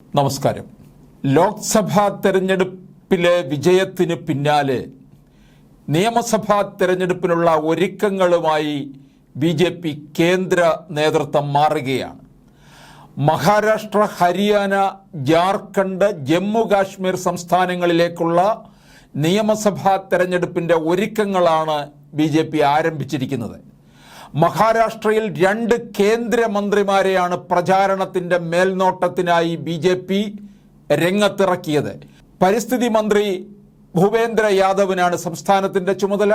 നമസ്കാരം. ലോക്സഭാ തെരഞ്ഞെടുപ്പിലെ വിജയത്തിന് പിന്നാലെ നിയമസഭാ തെരഞ്ഞെടുപ്പിനുള്ള ഒരുക്കങ്ങളുമായി BJP കേന്ദ്ര നേതൃത്വം മാറുകയാണ്. മഹാരാഷ്ട്ര, ഹരിയാന, ജാർഖണ്ഡ്, ജമ്മു കാശ്മീർ സംസ്ഥാനങ്ങളിലേക്കുള്ള നിയമസഭാ തെരഞ്ഞെടുപ്പിൻ്റെ ഒരുക്കങ്ങളാണ് BJP ആരംഭിച്ചിരിക്കുന്നത്. മഹാരാഷ്ട്രയിൽ 2 കേന്ദ്രമന്ത്രിമാരെയാണ് പ്രചാരണത്തിൻ്റെ മേൽനോട്ടത്തിനായി BJP രംഗത്തിറക്കിയത്. പരിസ്ഥിതി മന്ത്രി ഭൂപേന്ദ്ര യാദവിനാണ് സംസ്ഥാനത്തിൻ്റെ ചുമതല.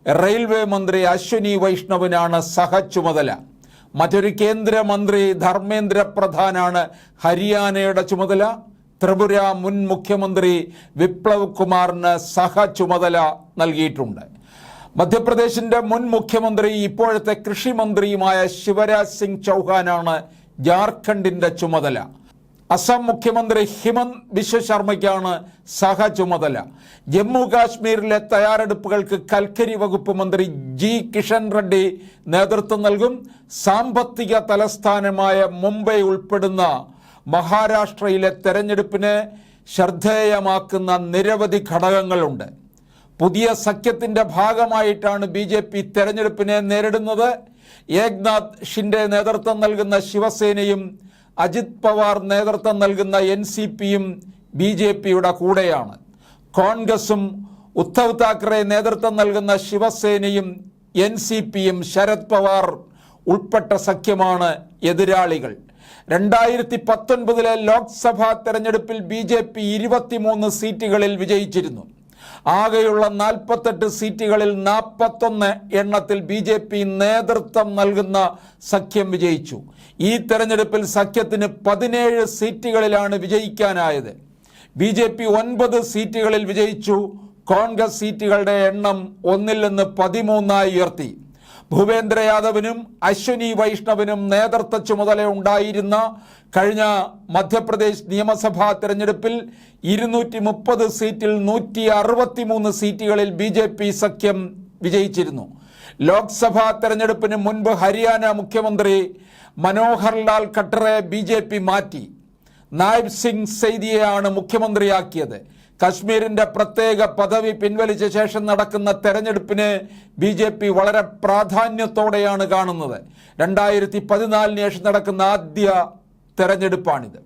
റെയിൽവേ മന്ത്രി അശ്വനി വൈഷ്ണവിനാണ് സഹചുമതല. മറ്റൊരു കേന്ദ്രമന്ത്രി ധർമ്മേന്ദ്ര പ്രധാനാണ് ഹരിയാനയുടെ ചുമതല. ത്രിപുര മുൻ മുഖ്യമന്ത്രി വിപ്ലവ് കുമാറിന് സഹചുമതല നൽകിയിട്ടുണ്ട്. മധ്യപ്രദേശിൻ്റെ മുൻ മുഖ്യമന്ത്രി ഇപ്പോഴത്തെ കൃഷിമന്ത്രിയുമായ ശിവരാജ് സിംഗ് ചൗഹാനാണ് ജാർഖണ്ഡിൻ്റെ ചുമതല. അസം മുഖ്യമന്ത്രി ഹിമന്ത് ബിശ്വ ശർമ്മയ്ക്കാണ് സഹചുമതല. ജമ്മു കാശ്മീരിലെ തയ്യാറെടുപ്പുകൾക്ക് കൽക്കരി വകുപ്പ് മന്ത്രി ജി കിഷൻ റെഡ്ഡി നേതൃത്വം നൽകും. സാമ്പത്തിക തലസ്ഥാനമായ മുംബൈ ഉൾപ്പെടുന്ന മഹാരാഷ്ട്രയിലെ തെരഞ്ഞെടുപ്പിനെ ശ്രദ്ധേയമാക്കുന്ന നിരവധി ഘടകങ്ങളുണ്ട്. പുതിയ സഖ്യത്തിൻ്റെ ഭാഗമായിട്ടാണ് BJP തെരഞ്ഞെടുപ്പിനെ നേരിടുന്നത്. ഏക്നാഥ് ഷിൻഡെ നേതൃത്വം നൽകുന്ന ശിവസേനയും അജിത് പവാർ നേതൃത്വം നൽകുന്ന NCPയും BJPയുടെ കൂടെയാണ്. കോൺഗ്രസും ഉദ്ധവ് താക്കറെ നേതൃത്വം നൽകുന്ന ശിവസേനയും NCPയും ശരത് പവാർ ഉൾപ്പെട്ട സഖ്യമാണ് എതിരാളികൾ. 2019 ലോക്സഭാ തെരഞ്ഞെടുപ്പിൽ BJP 23 സീറ്റുകളിൽ വിജയിച്ചിരുന്നു. ആകെയുള്ള 48 സീറ്റുകളിൽ 41 എണ്ണത്തിൽ BJP നേതൃത്വം നൽകുന്ന സഖ്യം വിജയിച്ചു. ഈ തെരഞ്ഞെടുപ്പിൽ സഖ്യത്തിന് 17 സീറ്റുകളിലാണ് വിജയിക്കാനായത്. BJP 9 സീറ്റുകളിൽ വിജയിച്ചു. കോൺഗ്രസ് സീറ്റുകളുടെ എണ്ണം 1 നിന്ന് 13 ഉയർത്തി. ഭൂപേന്ദ്ര യാദവിനും അശ്വനി വൈഷ്ണവിനും നേതൃത്വ ചുമതല ഉണ്ടായിരുന്ന കഴിഞ്ഞ മധ്യപ്രദേശ് നിയമസഭാ തെരഞ്ഞെടുപ്പിൽ 230 സീറ്റിൽ 163 സീറ്റുകളിൽ BJP സഖ്യം വിജയിച്ചിരുന്നു. ലോക്സഭാ തെരഞ്ഞെടുപ്പിന് മുൻപ് ഹരിയാന മുഖ്യമന്ത്രി മനോഹർ ലാൽ ഖട്ടറെ BJP മാറ്റി. നായബ് സിംഗ് സെയ്ദിയെയാണ് മുഖ്യമന്ത്രിയാക്കിയത്. കശ്മീരിൻ്റെ പ്രത്യേക പദവി പിൻവലിച്ച ശേഷം നടക്കുന്ന തെരഞ്ഞെടുപ്പിനെ BJP വളരെ പ്രാധാന്യത്തോടെയാണ് കാണുന്നത്. 2014 ശേഷം നടക്കുന്ന ആദ്യ തെരഞ്ഞെടുപ്പാണിത്.